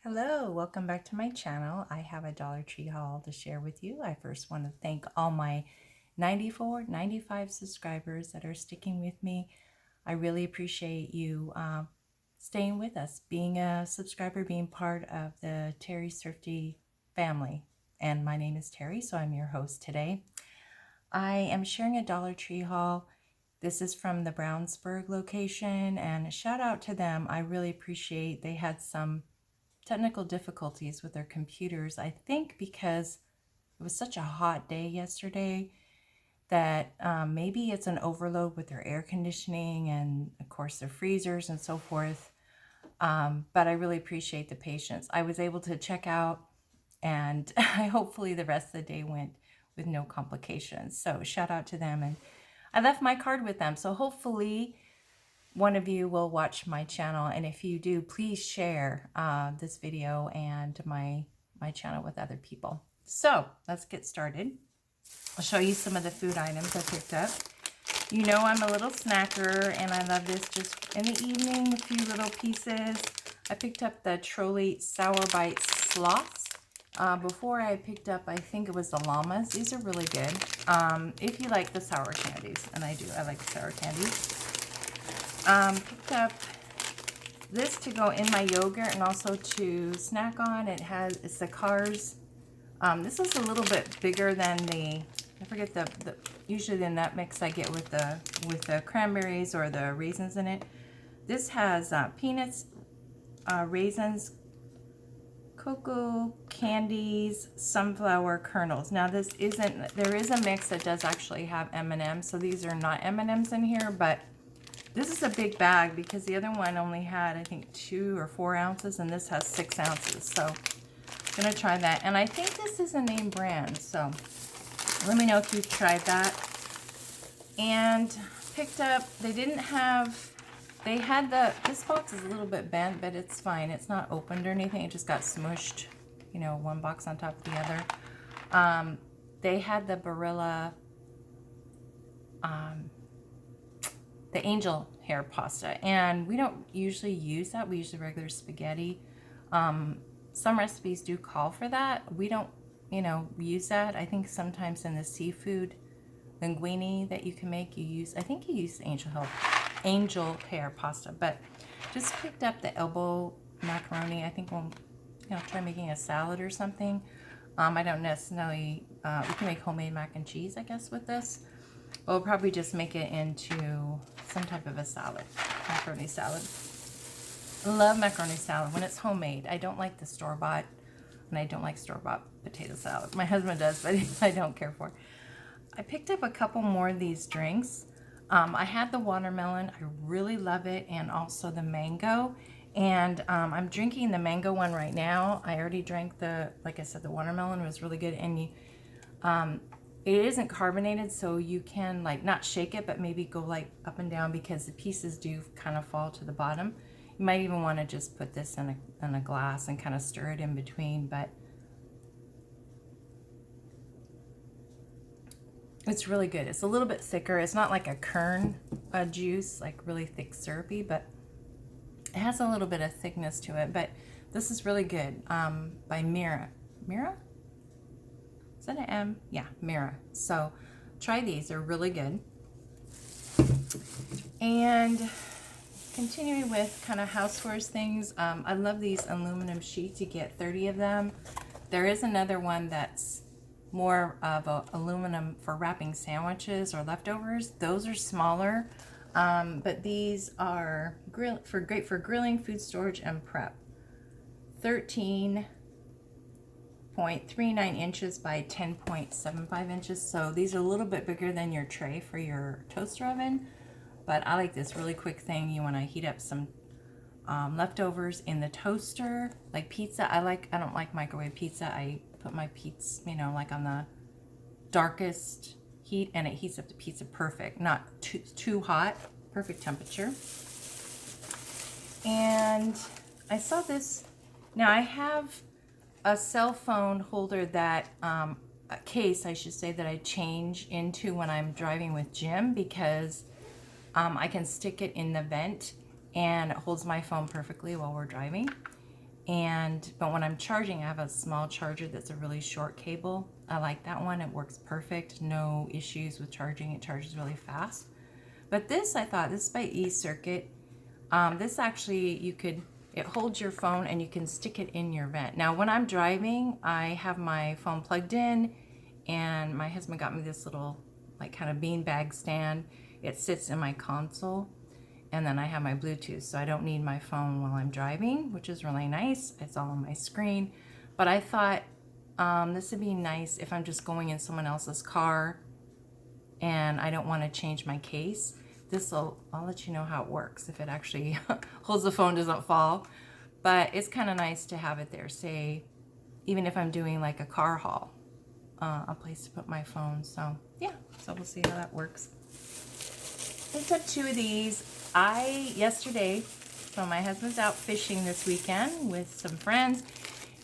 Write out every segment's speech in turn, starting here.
Hello, welcome back to my channel. I have a Dollar Tree haul to share with you. I first want to thank all my 94, 95 subscribers that are sticking with me. I really appreciate you staying with us, being a subscriber, being part of the Terry Thrifty family. And my name is Terry, so I'm your host today. I am sharing a Dollar Tree haul. This is from the Brownsburg location, and a shout out to them. I really appreciate they had some technical difficulties with their computers, I think because it was such a hot day yesterday that maybe it's an overload with their air conditioning and of course their freezers and so forth. But I really appreciate the patience. I was able to check out and hopefully the rest of the day went with no complications. So shout out to them, and I left my card with them. So hopefully one of you will watch my channel, and if you do, please share this video and my channel with other people. So let's get started. I'll show you some of the food items I picked up. You know I'm a little snacker, and I love this just in the evening, a few little pieces. I picked up the Trolley Sour Bites Sloths. Before I picked up, I think it was the llamas. These are really good. If you like the sour candies, and I do, I like the sour candies. Picked up this to go in my yogurt and also to snack on. It's the Cars. This is a little bit bigger than I forget the usually the nut mix I get with the cranberries or the raisins in it. This has peanuts, raisins, cocoa candies, sunflower kernels. Now there is a mix that does actually have M&Ms, so these are not M&Ms in here, but this is a big bag because the other one only had, I think, 2 or 4 ounces, and this has 6 ounces. So I'm going to try that. And I think this is a name brand, so let me know if you've tried that. And picked up, this box is a little bit bent, but it's fine. It's not opened or anything. It just got smushed, you know, one box on top of the other. They had the Barilla, the angel hair pasta, and we don't usually use that. We use the regular spaghetti. Some recipes do call for that. We don't, use that. I think sometimes in the seafood linguine that you can make, I think you use angel hair pasta. But just picked up the elbow macaroni. I think we'll, try making a salad or something. I don't necessarily, we can make homemade mac and cheese, I guess, with this. We'll probably just make it into some type of a salad, macaroni salad. I love macaroni salad when it's homemade. I don't like the store-bought, and I don't like store-bought potato salad. My husband does, but I don't care for it. I picked up a couple more of these drinks. I had the watermelon. I really love it, and also the mango. And I'm drinking the mango one right now. I already drank like I said, the watermelon was really good. And it isn't carbonated, so you can not shake it, but maybe go up and down because the pieces do kind of fall to the bottom. You might even want to just put this in a glass and kind of stir it in between, but it's really good. It's a little bit thicker. It's not like a kern juice, like really thick syrupy, but it has a little bit of thickness to it. But this is really good, by Mira. Mira? Is that an M? Yeah, Mira. So try these. They're really good. And continuing with kind of housewares things, I love these aluminum sheets. You get 30 of them. There is another one that's more of a aluminum for wrapping sandwiches or leftovers. Those are smaller, but these are great for grilling, food storage, and prep. 13.39 inches by 10.75 inches. So these are a little bit bigger than your tray for your toaster oven, but I like this really quick thing. You want to heat up some leftovers in the toaster, like pizza. I don't like microwave pizza. I put my pizza, like on the darkest heat, and it heats up the pizza perfect. Not too hot, perfect temperature. And I saw this. Now I have a cell phone holder that, a case I should say, that I change into when I'm driving with Jim, because I can stick it in the vent and it holds my phone perfectly while we're driving. But when I'm charging, I have a small charger that's a really short cable. I like that one. It works perfect. No issues with charging. It charges really fast. But this, I thought, this is by eCircuit. This actually, it holds your phone and you can stick it in your vent. Now, when I'm driving, I have my phone plugged in, and my husband got me this little, like, kind of beanbag stand. It sits in my console, and then I have my Bluetooth, so I don't need my phone while I'm driving, which is really nice. It's all on my screen. But I thought this would be nice if I'm just going in someone else's car and I don't want to change my case. I'll let you know how it works, if it actually holds the phone, doesn't fall. But it's kind of nice to have it there, say, even if I'm doing like a car haul, a place to put my phone. So yeah, so we'll see how that works. I took 2 of these. Yesterday, so my husband's out fishing this weekend with some friends,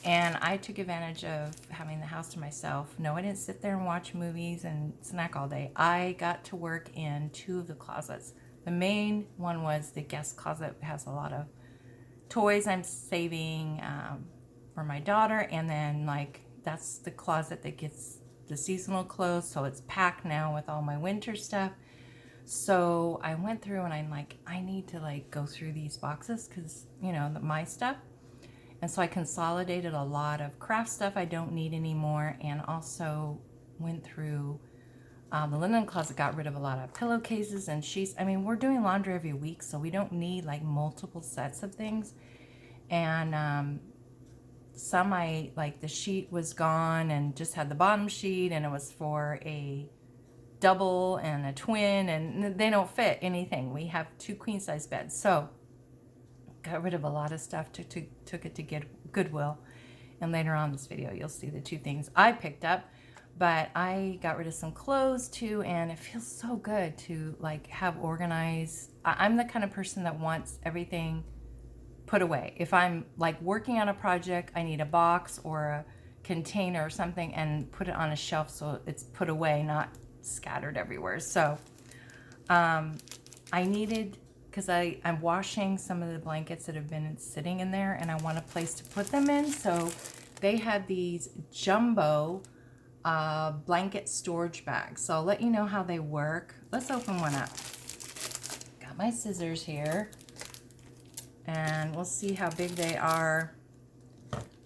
and I took advantage of having the house to myself. No, I didn't sit there and watch movies and snack all day. I got to work in 2 of the closets. The main one was the guest closet. It has a lot of toys I'm saving for my daughter, and then like that's the closet that gets the seasonal clothes, so it's packed now with all my winter stuff. So I went through and I'm like, I need to like go through these boxes because, you know, my stuff. And so I consolidated a lot of craft stuff I don't need anymore, and also went through the linen closet, got rid of a lot of pillowcases and sheets. I mean, we're doing laundry every week, so we don't need like multiple sets of things. And some like the sheet was gone and just had the bottom sheet, and it was for a double and a twin, and they don't fit anything. We have 2 queen size beds, so got rid of a lot of stuff, took it to Goodwill, and later on in this video you'll see the 2 things I picked up. But I got rid of some clothes too, and it feels so good to like have organized. I'm the kind of person that wants everything put away. If I'm like working on a project, I need a box or a container or something and put it on a shelf so it's put away, not scattered everywhere. So I needed, because I'm washing some of the blankets that have been sitting in there, and I want a place to put them in. So they had these jumbo blanket storage bags. So I'll let you know how they work. Let's open one up. Got my scissors here, and we'll see how big they are.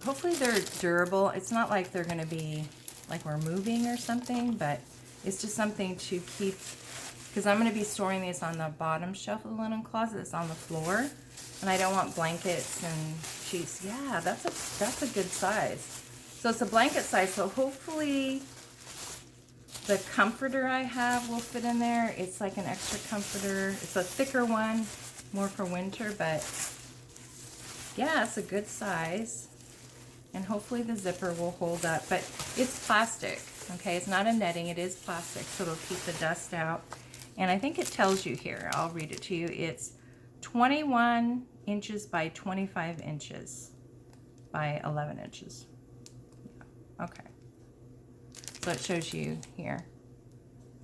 Hopefully they're durable. It's not like they're going to be like we're moving or something, but it's just something to keep, because I'm going to be storing these on the bottom shelf of the linen closet that's on the floor, and I don't want blankets and sheets. Yeah, that's a good size. So it's a blanket size, so hopefully the comforter I have will fit in there. It's like an extra comforter. It's a thicker one, more for winter, but yeah, it's a good size. And hopefully the zipper will hold up, but it's plastic, okay? It's not a netting, it is plastic, so it'll keep the dust out. And I think it tells you here, I'll read it to you. It's 21 inches by 25 inches by 11 inches. Yeah. Okay. So it shows you here.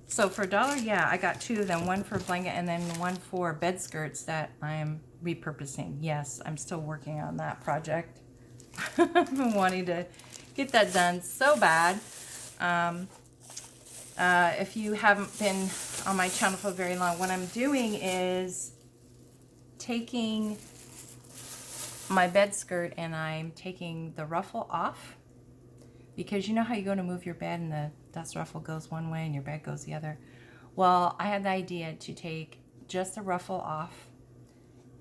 So for $1, yeah, I got 2 of them, one for a blanket and then one for bed skirts that I'm repurposing. Yes, I'm still working on that project. I've been wanting to get that done so bad. If you haven't been on my channel for very long, what I'm doing is taking my bed skirt and I'm taking the ruffle off, because you know how you go to move your bed and the dust ruffle goes one way and your bed goes the other. Well, I had the idea to take just the ruffle off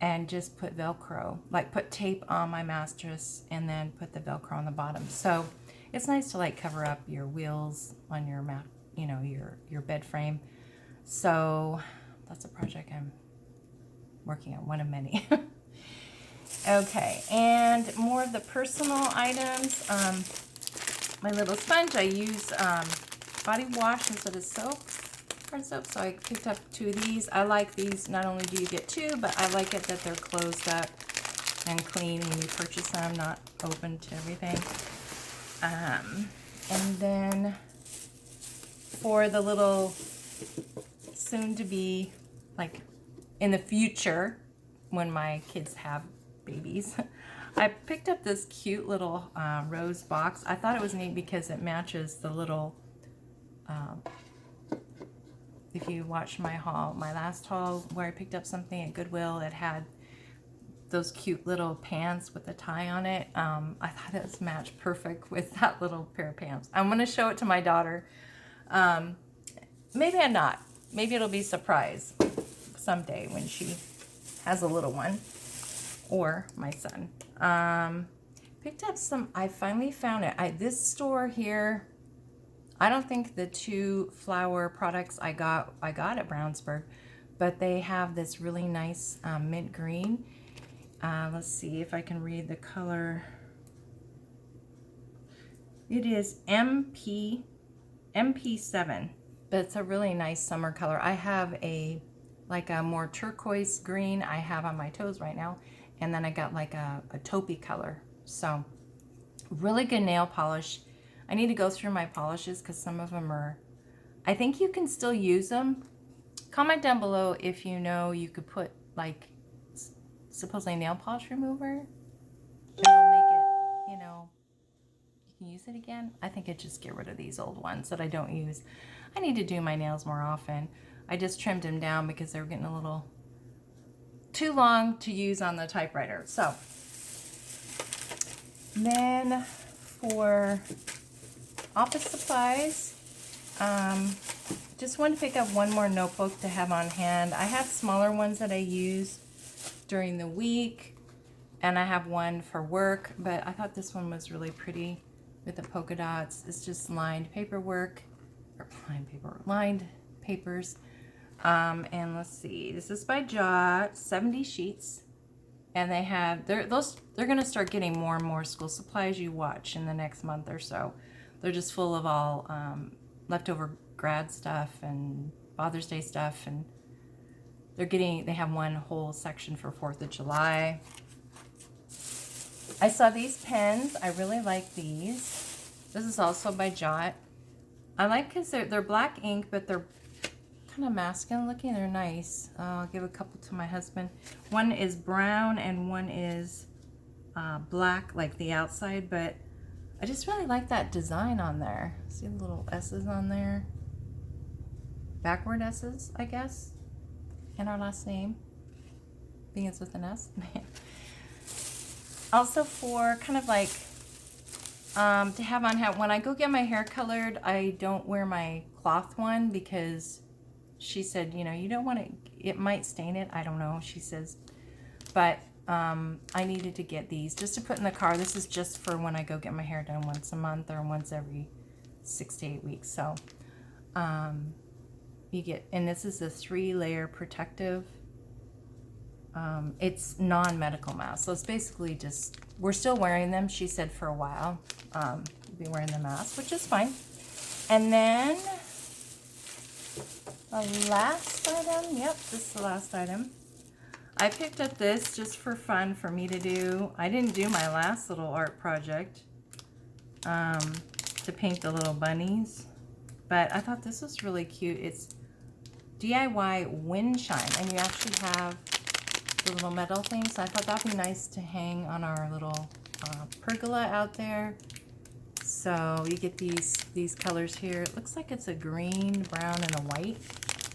and just put Velcro, like put tape on my mattress and then put the Velcro on the bottom. So it's nice to like cover up your wheels on your mat, you know, your bed frame. So that's a project I'm working on, one of many. Okay, and more of the personal items. My little sponge, I use body wash instead of soap. So I picked up 2 of these. I like these. Not only do you get 2, but I like it that they're closed up and clean when you purchase them, not open to everything. And then for the little soon to be, like in the future when my kids have babies, I picked up this cute little rose box. I thought it was neat because it matches the little, if you watched my haul, my last haul where I picked up something at Goodwill that had those cute little pants with a tie on it. I thought it was matched perfect with that little pair of pants. I'm going to show it to my daughter. Maybe I'm not. Maybe it'll be a surprise someday when she has a little one, or my son. Picked up some, I finally found it. This store here, I don't think the 2 flower products I got at Brownsburg, but they have this really nice mint green. Let's see if I can read the color. It is MP7, but it's a really nice summer color. I have a more turquoise green I have on my toes right now, and then I got like a taupey color. So really good nail polish. I need to go through my polishes because some of them are, I think you can still use them. Comment down below if you know you could put like supposedly nail polish remover. It'll make it, you know, you can use it again. I think it just get rid of these old ones that I don't use. I need to do my nails more often. I just trimmed them down because they were getting a little too long to use on the typewriter. So then for office supplies, just wanted to pick up one more notebook to have on hand. I have smaller ones that I use during the week, and I have one for work, but I thought this one was really pretty with the polka dots. It's just lined paperwork, or lined papers. And let's see, this is by Jot, 70 sheets, and they have, they're going to start getting more and more school supplies. You watch in the next month or so. They're just full of all leftover grad stuff and Father's Day stuff, and they have one whole section for 4th of July. I saw these pens. I really like these. This is also by Jot. I like because they're black ink, but they're kind of masculine looking. They're nice. I'll give a couple to my husband. One is brown and one is black, like the outside, but I just really like that design on there. See the little S's on there? Backward S's, I guess. And our last name, being it's with an S. Also for kind of like to have on hand, when I go get my hair colored, I don't wear my cloth one because she said, you know, you don't want it might stain it. I don't know, she says. But I needed to get these just to put in the car. This is just for when I go get my hair done once a month or once every 6 to 8 weeks. So you get, and this is a 3-layer protective. It's non-medical mask, so it's basically just, we're still wearing them, she said, for a while. We'll be wearing the mask, which is fine. And then the last item, yep, this is the last item. I picked up this just for fun for me to do. I didn't do my last little art project to paint the little bunnies, but I thought this was really cute. It's DIY wind chime, and you actually have the little metal things. So I thought that'd be nice to hang on our little pergola out there. So you get these colors here. It looks like it's a green, brown, and a white.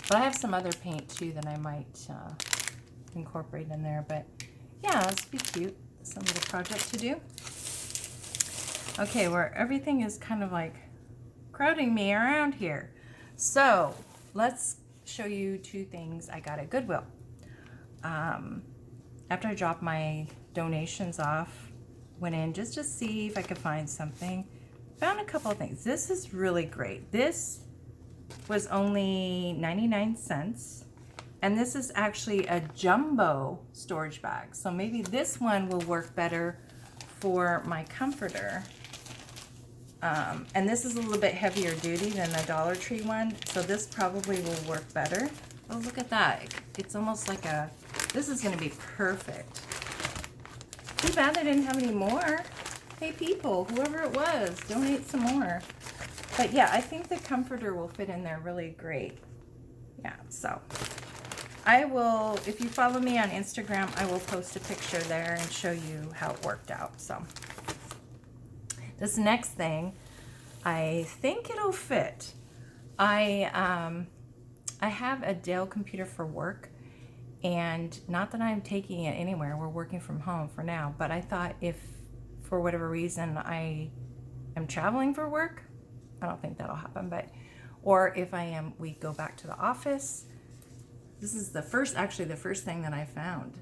But I have some other paint too that I might incorporate in there. But yeah, this would be cute. Some little project to do. Okay, where everything is kind of like crowding me around here. So let's show you 2 things I got at Goodwill. After I dropped my donations off, went in just to see if I could find something. Found a couple of things. This is really great. This was only 99 cents. And this is actually a jumbo storage bag. So maybe this one will work better for my comforter. And this is a little bit heavier duty than the Dollar Tree one. So this probably will work better. Oh, look at that. It's almost like a, this is going to be perfect. Too bad they didn't have any more. Hey people, whoever it was, donate some more. But yeah, I think the comforter will fit in there really great. Yeah, so I will, if you follow me on Instagram, I will post a picture there and show you how it worked out. So this next thing, I think it'll fit. I have a Dell computer for work, and not that I'm taking it anywhere. We're working from home for now, but I thought if for whatever reason I am traveling for work, I don't think that'll happen, but or if I am, we go back to the office. This is actually the first thing that I found.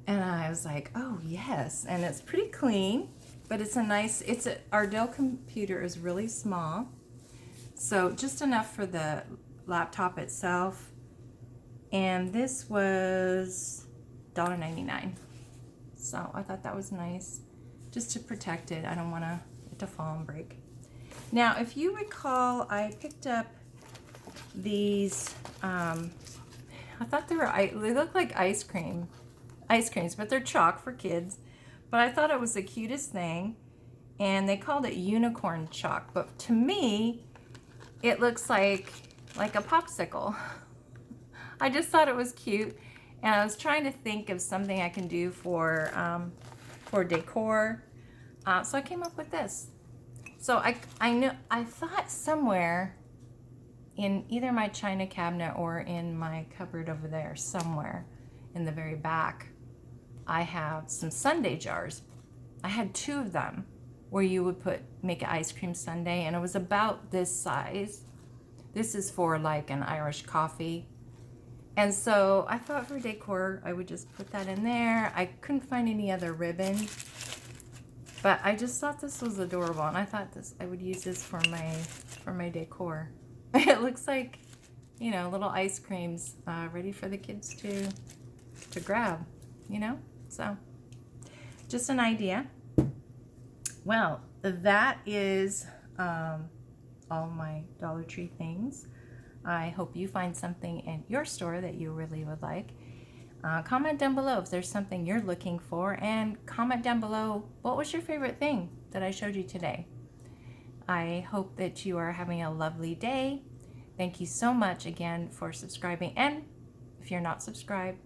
And I was like, oh yes. And it's pretty clean, but it's our Dell computer is really small. So just enough for the laptop itself. And this was $1.99. So I thought that was nice, just to protect it. I don't want it to fall and break. Now, if you recall, I picked up these, I thought they look like ice creams, but they're chalk for kids. But I thought it was the cutest thing, and they called it unicorn chalk. But to me, it looks like a popsicle. I just thought it was cute, and I was trying to think of something I can do for decor. So I came up with this. So I thought somewhere in either my china cabinet or in my cupboard over there, somewhere in the very back, I have some sundae jars. I had 2 of them where you would make an ice cream sundae, and it was about this size. This is for like an Irish coffee. And so I thought for decor, I would just put that in there. I couldn't find any other ribbon, but I just thought this was adorable, and I thought I would use this for my decor. It looks like, little ice creams ready for the kids to grab, So just an idea. Well, that is all my Dollar Tree things. I hope you find something in your store that you really would like. Comment down below if there's something you're looking for, and comment down below what was your favorite thing that I showed you today. I hope that you are having a lovely day. Thank you so much again for subscribing, and if you're not subscribed,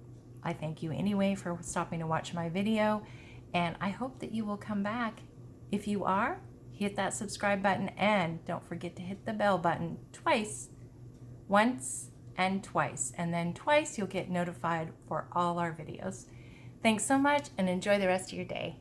I thank you anyway for stopping to watch my video, and I hope that you will come back. If you are, hit that subscribe button, and don't forget to hit the bell button twice. Once and twice, and then twice you'll get notified for all our videos. Thanks so much, and enjoy the rest of your day.